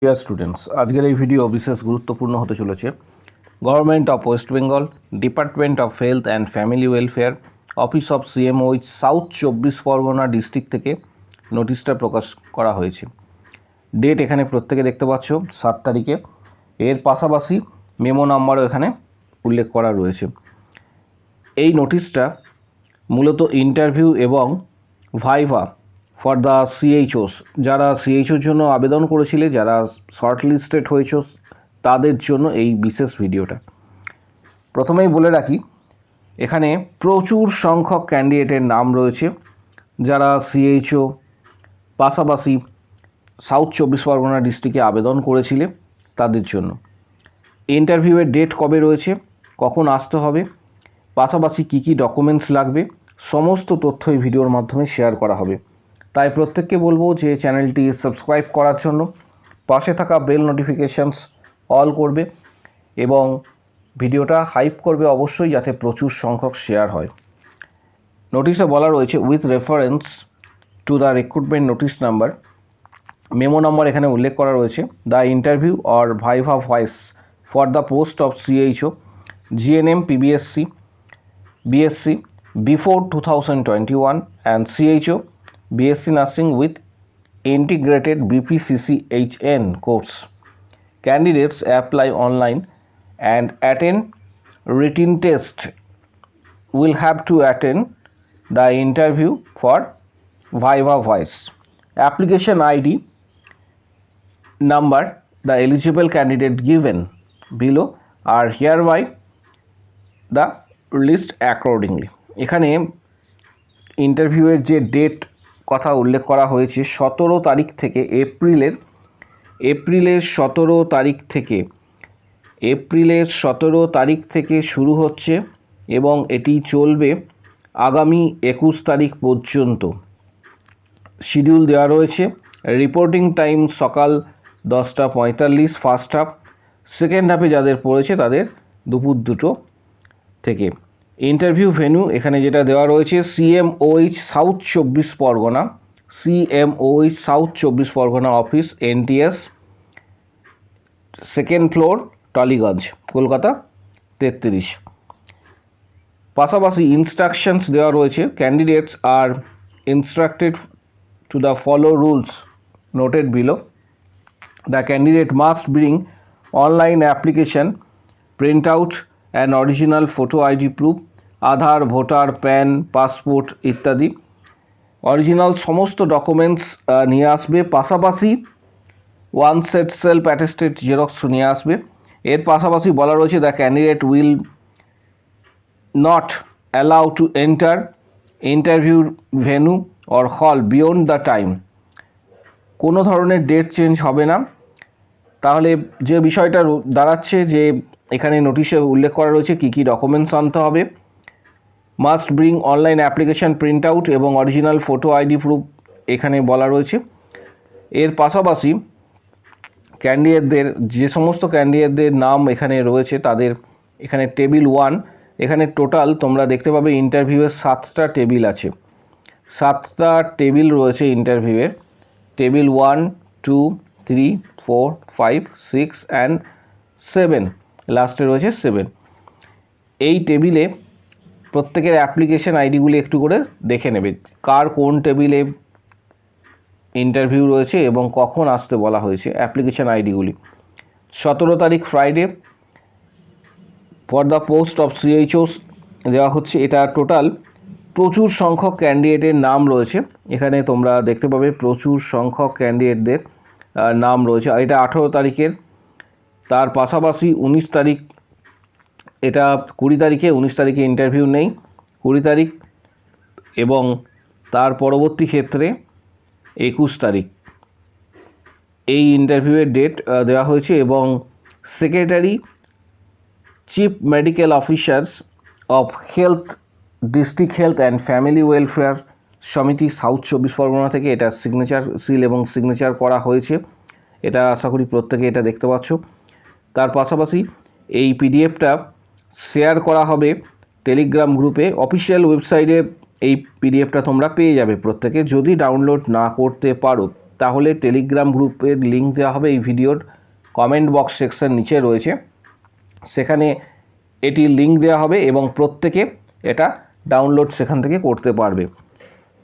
Dear students, আজকের এই video বিশেষ গুরুত্বপূর্ণ হতে চলেছে। Government of West Bengal, department of health and family welfare, office of CMOH, south 24 Pargana district থেকে নোটিশটা প্রকাশ করা হয়েছে। ডেট এখানে প্রত্যেকে দেখতে পাচ্ছ 7 তারিখে। এর পাশাপাশি মেমো নাম্বারও এখানে উল্লেখ করা রয়েছে। এই নোটিশটা মূলত ইন্টারভিউ এবং ভাইভা ফর দ্য সিএইচওস, যারা সিএইচওর জন্য আবেদন করেছিলে, যারা শর্ট লিস্টেড হয়েছ, তাদের জন্য এই বিশেষ ভিডিওটা। প্রথমেই বলে রাখি, এখানে প্রচুর সংখ্যক ক্যান্ডিডেটের নাম রয়েছে যারা সিএইচও পাশাপাশি সাউথ 24 পরগনা ডিস্ট্রিক্টে আবেদন করেছিলে তাদের জন্য। ইন্টারভিউয়ের ডেট কবে রয়েছে, কখন আসতে হবে, পাশাপাশি কী কী ডকুমেন্টস লাগবে, সমস্ত তথ্য এই ভিডিওর মাধ্যমে শেয়ার করা হবে। তাই প্রত্যেককে বলবো যে চ্যানেলটি সাবস্ক্রাইব করার জন্য, পাশে থাকা বেল নোটিফিকেশানস অল করবে এবং ভিডিওটা হাইপ করবে অবশ্যই, যাতে প্রচুর সংখ্যক শেয়ার হয়। নোটিশে বলা রয়েছে, with reference to the recruitment notice number, memo number এখানে উল্লেখ করা রয়েছে, the interview or viva voice for the post of CHO GNM PBSC BSc before 2021 and CHO BSc Nursing with integrated BPCC-HN course. Candidates apply online and attend written test. Will have to attend the interview for Viva Voice. Application ID number the eligible candidate given below are hereby the list accordingly. এখানে ইন্টারভিউয়ের যে date কথা উল্লেখ করা হয়েছে 17 তারিখ থেকে এপ্রিলের 17 তারিখ থেকে শুরু হচ্ছে এবং এটি চলবে আগামী 21 তারিখ পর্যন্ত। শিডিউল দেওয়া রয়েছে। রিপোর্টিং টাইম সকাল 10:45 ফার্স্ট হাফ, সেকেন্ড হাফে যাদের পড়েছে তাদের দুপুর 2টো থেকে। ইন্টারভিউ ভেন্যু এখানে যেটা দেওয়া রয়েছে, CMOH south 24 Pargana office, NTS, second floor, Tollygunge, Kolkata 33। পাশাপাশি ইনস্ট্রাকশনস দেওয়া রয়েছে, candidates are instructed to the follow rules noted below. The candidate must bring online application print out and original photo ID proof, Aadhaar, voter, pan, passport ইত্যাদি original সমস্ত documents নিয়ে আসবে। পাশাপাশি one set self attested xerox নিয়ে আসবে। এর পাশাপাশি বলা রয়েছে, the candidate will not allow to enter interview venue or হল বিয়ন্ড দ্য টাইম। কোনো ধরনের ডেট চেঞ্জ হবে না। তাহলে যে বিষয়টা দাঁড়াচ্ছে যে এখানে নোটিশে উল্লেখ করা রয়েছে কী কী ডকুমেন্টস আনতে হবে। Must bring online application print out এবং অরিজিনাল ফটো আইডি প্রুফ এখানে বলা রয়েছে। এর পাশাপাশি ক্যান্ডিডেটদের যে সমস্ত ক্যান্ডিডেটদের নাম এখানে রয়েছে তাদের এখানে টেবিল 1, এখানে টোটাল তোমরা দেখতে পাবে ইন্টারভিউয়ের 7টা টেবিল আছে। 7টা টেবিল রয়েছে ইন্টারভিউয়ের। টেবিল 1, 2, 3, 4, 5, 6 অ্যান্ড 7, লাস্টে রয়েছে 7। এই টেবিলে প্রত্যেকের অ্যাপ্লিকেশন আইডিগুলি একটু করে দেখে নেবে, কার কোন টেবিলে ইন্টারভিউ রয়েছে এবং কখন আসতে বলা হয়েছে। অ্যাপ্লিকেশন আইডিগুলি 17 তারিখ Friday for the post of CHOs দেওয়া হচ্ছে। এটা টোটাল প্রচুর সংখ্যক ক্যান্ডিডেটের নাম রয়েছে। এখানে তোমরা দেখতে পাবে প্রচুর সংখ্যক ক্যান্ডিডেটদের নাম রয়েছে। আর এটা 18 তারিখের। তার পাশাপাশি 19 তারিখ, এটা 20 তারিখে, 19 তারিখে ইন্টারভিউ নেই, 20 তারিখ এবং তার পরবর্তী ক্ষেত্রে 21 তারিখ এই ইন্টারভিউয়ের ডেট দেওয়া হয়েছে। এবং secretary chief medical officers of health district health and family welfare সমিতি সাউথ 24 পরগনা থেকে এটা সিগনেচার সিল এবং সিগনেচার করা হয়েছে। এটা আশা করি প্রত্যেকে এটা দেখতে পাচ্ছ। তার পাশাপাশি এই পিডিএফটা শেয়ার করা হবে টেলিগ্রাম গ্রুপে। অফিসিয়াল ওয়েবসাইটে এই পিডিএফটা তোমরা পেয়ে যাবে প্রত্যেকে। যদি ডাউনলোড না করতে পারো তাহলে টেলিগ্রাম গ্রুপের লিঙ্ক দেওয়া হবে এই ভিডিওর কমেন্ট বক্স সেকশন নিচে রয়েছে, সেখানে এটির লিঙ্ক দেওয়া হবে এবং প্রত্যেকে এটা ডাউনলোড সেখান থেকে করতে পারবে।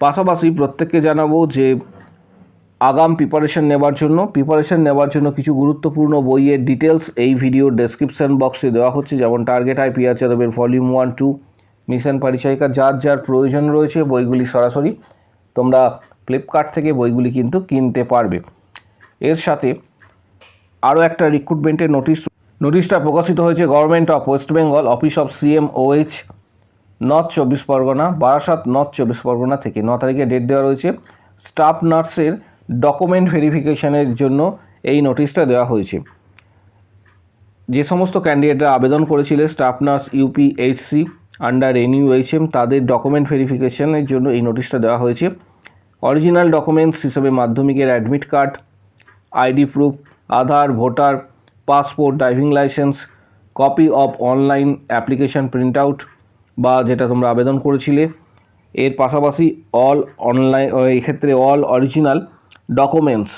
পাশাপাশি প্রত্যেককে জানাবো যে আগাম প্রিপারেশন নেওয়ার জন্য কিছু গুরুত্বপূর্ণ বইয়ের ডিটেলস এই ভিডিওর ডেসক্রিপশন বক্সে দেওয়া হচ্ছে, যেমন টার্গেট আই পিয়ার যাদবের ভলিউম 1, 2, মিশন পরিচায়িকা। যার প্রয়োজন রয়েছে বইগুলি সরাসরি তোমরা ফ্লিপকার্ট থেকে বইগুলি কিন্তু কিনতে পারবে। এর সাথে আরও একটা রিক্রুটমেন্টের নোটিশটা প্রকাশিত হয়েছে government of West Bengal, office of CMOH, north 24 Pargana, Barasat, north 24 Pargana থেকে। 9 তারিখে ডেট দেওয়া রয়েছে। স্টাফ নার্সের ডকুমেন্ট ভেরিফিকেশনের জন্য এই নোটিশটা দেওয়া হয়েছে। যে সমস্ত ক্যান্ডিডেটরা আবেদন করেছিলেন staff nurse UPHC under NUHM, তাদের ডকুমেন্ট ভেরিফিকেশনের জন্য এই নোটিশটা দেওয়া হয়েছে। অরিজিনাল ডকুমেন্টস হিসেবে মাধ্যমিকের admit card, ID proof, Aadhaar, voter, passport, driving licence, copy of online application print out বা যেটা তোমরা আবেদন করেছিলে, এর পাশাপাশি অল অনলাইন, এক্ষেত্রে all original documents,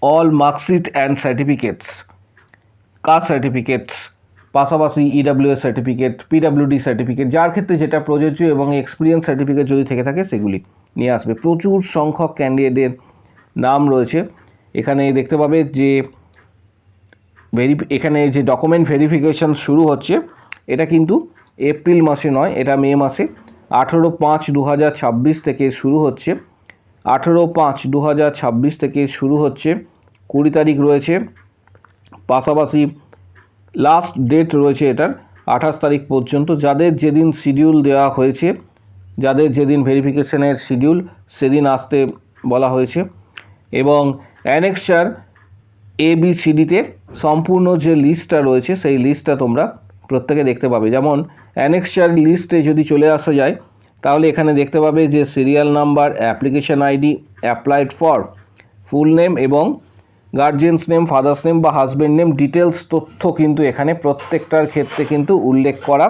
all marksheet and certificates, caste certificates, পাশাপাশি EWS সার্টিফিকেট, PWD সার্টিফিকেট, যার ক্ষেত্রে যেটা প্রযোজ্য, এবং এক্সপিরিয়েন্স সার্টিফিকেট যদি থেকে থাকে সেগুলি নিয়ে আসবে। প্রচুর সংখ্যক ক্যান্ডিডেটের নাম রয়েছে এখানে দেখতে পাবে। যে এখানে যে ডকুমেন্ট ভেরিফিকেশন শুরু হচ্ছে এটা কিন্তু এপ্রিল মাসে নয়, এটা মে মাসে 18/5/2026 থেকে শুরু হচ্ছে। 18/5/2026 থেকে শুরু হচ্ছে, 20 তারিখ রয়েছে। পাশাপাশি লাস্ট ডেট রয়েছে এটার 28 তারিখ পর্যন্ত। যাদের যেদিন শিডিউল দেওয়া হয়েছে, যাদের যেদিন ভেরিফিকেশনের শিডিউল সেদিন আসতে বলা হয়েছে। এবং অ্যানেক্সার ABCDতে সম্পূর্ণ যে লিস্টটা রয়েছে সেই লিস্টটা তোমরা প্রত্যেকে দেখতে পাবে। যেমন অ্যানেক্সার লিস্টে যদি চলে আসা যায় তাহলে এখানে দেখতে পাবে যে serial number, application ID, applied for, full name এবং গার্জিয়ানস নেম, ফাদার্স নেম বা হাজব্যান্ড নেম, ডিটেলস তথ্য কিন্তু এখানে প্রত্যেকটার ক্ষেত্রে কিন্তু উল্লেখ করা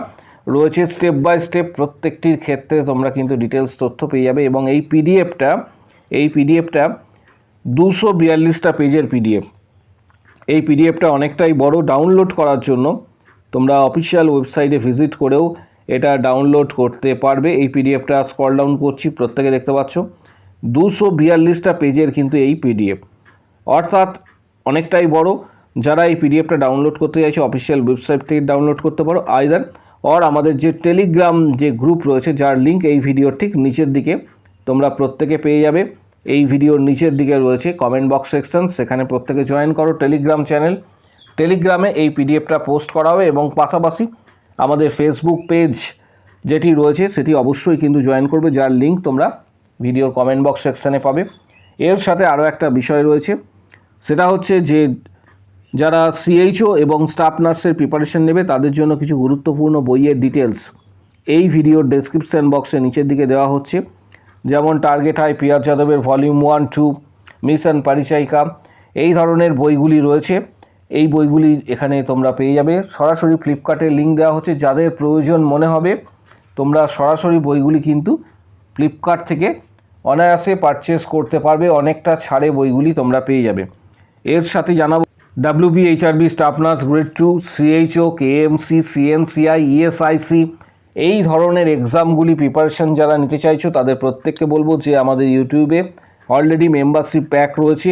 রয়েছে। স্টেপ বাই স্টেপ প্রত্যেকটির ক্ষেত্রে তোমরা কিন্তু ডিটেলস তথ্য পেয়ে যাবে। এবং এই পিডিএফটা 242টা পেজের পিডিএফ। এই পিডিএফটা অনেকটাই বড়। ডাউনলোড করার জন্য তোমরা অফিসিয়াল ওয়েবসাইটে ভিজিট করেও এটা ডাউনলোড করতে পারবে। এই পিডিএফটা স্ক্রল ডাউন করছি, প্রত্যেকে দেখতে পাচ্ছ 242টা পেজের কিন্তু এই পিডিএফ, অর্থাৎ অনেকটাই বড়। যারা এই পিডিএফটা ডাউনলোড করতে চাইছে অফিসিয়াল ওয়েবসাইট থেকে ডাউনলোড করতে পারো, আইদার অর আমাদের যে টেলিগ্রাম যে গ্রুপ রয়েছে যার লিঙ্ক এই ভিডিওর ঠিক নিচের দিকে তোমরা প্রত্যেকে পেয়ে যাবে। এই ভিডিওর নিচের দিকে রয়েছে কমেন্ট বক্স সেকশন, সেখানে প্রত্যেকে জয়েন করো টেলিগ্রাম চ্যানেল। টেলিগ্রামে এই পিডিএফটা পোস্ট করা হবে এবং পাশাপাশি আমাদের ফেসবুক পেজ যেটি রয়েছে সেটি অবশ্যই কিন্তু জয়েন করবে, যার লিঙ্ক তোমরা ভিডিওর কমেন্ট বক্স সেকশানে পাবে। এর সাথে আরও একটা বিষয় রয়েছে, সেটা হচ্ছে যে যারা CHO এবং স্টাফ নার্সের প্রিপারেশন নেবে তাদের জন্য কিছু গুরুত্বপূর্ণ বইয়ের ডিটেলস এই ভিডিওর ডেসক্রিপশন বক্সে নিচের দিকে দেওয়া হচ্ছে। যেমন টার্গেট আই পিয়ার যাদবের ভলিউম 1, 2, মিশন পরিচায়িকা, এই ধরনের বইগুলি রয়েছে। এই বইগুলি এখানে তোমরা পেয়ে যাবে। সরাসরি ফ্লিপকার্টের লিঙ্ক দেওয়া হচ্ছে, যাদের প্রয়োজন মনে হবে তোমরা সরাসরি বইগুলি কিন্তু ফ্লিপকার্ট থেকে অনায়াসে পারচেস করতে পারবে, অনেকটা ছাড়ে বইগুলি তোমরা পেয়ে যাবে। এর সাথে জানাবো WB HRB staff nurse grade 2, CHO, KMC, CNCI, ESIC এই ধরনের এক্সামগুলি প্রিপারেশন যারা নিতে চাইছো তাদের প্রত্যেককে বলবো যে আমাদের ইউটিউবে অলরেডি মেম্বারশিপ প্যাক রয়েছে,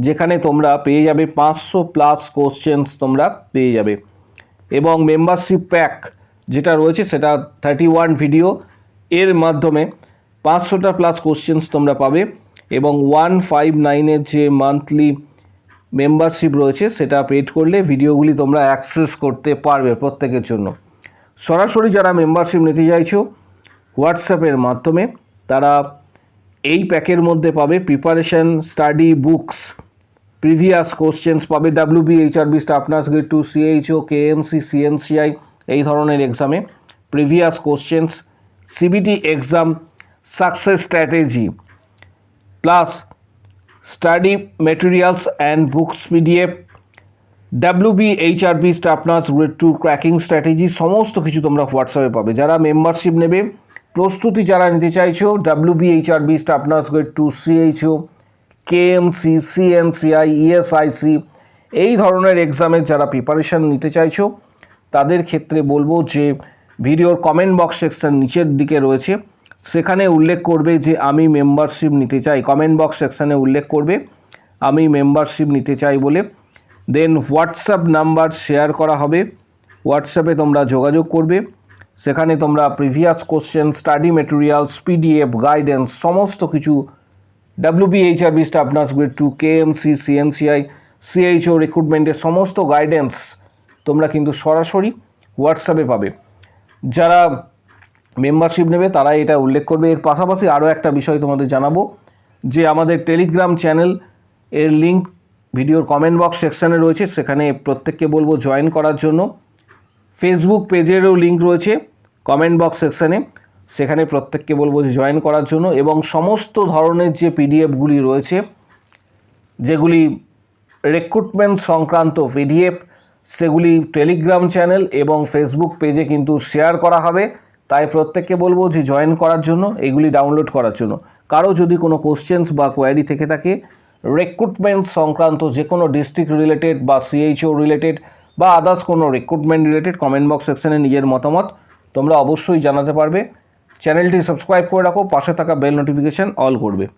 যেখানে তোমরা পেয়ে যাবে 500+ কোশ্চেন্স তোমরা পেয়ে যাবে। এবং মেম্বারশিপ প্যাক যেটা রয়েছে সেটা 31 ভিডিও, এর মাধ্যমে 500+ কোশ্চেন্স তোমরা পাবে। এবং 159-এর যে মান্থলি মেম্বারশিপ রয়েছে সেটা পেড করলে ভিডিওগুলি তোমরা অ্যাক্সেস করতে পারবে প্রত্যেকের জন্য। সরাসরি যারা মেম্বারশিপ নিতে চাইছো হোয়াটসঅ্যাপের মাধ্যমে তারা এই প্যাকের মধ্যে পাবে preparation study books, previous questions পাবে WB HRB staff nurse grade 2, CHO, KMC, CNCI এই ধরনের এক্সামে previous questions, CBT exam success strategy plus study materials and books PDF, WB HRB staff nurse grade 2 cracking strategy, সমস্ত কিছু তোমরা হোয়াটসঅ্যাপে পাবে। যারা মেম্বারশিপ নেবে, প্রস্তুতি যারা নিতে চাইছো WB HRB staff nurse grade 2, CHO, KMC, CNCI, ESIC এই ধরনের এক্সামের যারা প্রিপারেশান নিতে চাইছো তাদের ক্ষেত্রে বলবো যে ভিডিওর কমেন্ট বক্স সেকশন নিচের দিকে রয়েছে, সেখানে উল্লেখ করবে যে আমি মেম্বারশিপ নিতে চাই। কমেন্ট বক্স সেকশানে উল্লেখ করবে আমি মেম্বারশিপ নিতে চাই বলে। দেন হোয়াটসঅ্যাপ নাম্বার শেয়ার করা হবে, হোয়াটসঅ্যাপে তোমরা যোগাযোগ করবে। সেখানে তোমরা previous question, study materials, PDF, guidance সমস্ত কিছু WBHRB staff nurse grade 2, KMC, CNCI, CHO রিক্রুটমেন্টের সমস্ত গাইডেন্স তোমরা কিন্তু সরাসরি হোয়াটসঅ্যাপে পাবে। যারা মেম্বারশিপ নেবে তারা এটা উল্লেখ করবে। এর পাশাপাশি আরও একটা বিষয় তোমাদের জানাবো যে আমাদের টেলিগ্রাম চ্যানেল এর লিঙ্ক ভিডিওর কমেন্ট বক্স সেকশানে রয়েছে, সেখানে প্রত্যেককে বলবো জয়েন করার জন্য। ফেসবুক পেজেরও লিঙ্ক রয়েছে কমেন্ট বক্স সেকশানে, সেখানে প্রত্যেককে বলবো যে জয়েন করার জন্য। এবং সমস্ত ধরনের যে পিডিএফগুলি রয়েছে, যেগুলি রিক্রুটমেন্ট সংক্রান্ত পিডিএফ, সেগুলি টেলিগ্রাম চ্যানেল এবং ফেসবুক পেজে কিন্তু শেয়ার করা হবে। তাই প্রত্যেককে বলবো যে জয়েন করার জন্য, এগুলি ডাউনলোড করার জন্য। কারো যদি কোনো কোশ্চেন্স বা কোয়ারি থেকে থাকে রিক্রুটমেন্ট সংক্রান্ত, যে কোনো ডিস্ট্রিক্ট রিলেটেড বা সিএইচও রিলেটেড বা আদার্স কোনো রিক্রুটমেন্ট রিলেটেড, কমেন্ট বক্স সেকশনে নিজের মতামত তোমরা অবশ্যই জানাতে পারবে। চ্যানেলটি সাবস্ক্রাইব করে রাখো, পাশে থাকা বেল নোটিফিকেশান অল করবে।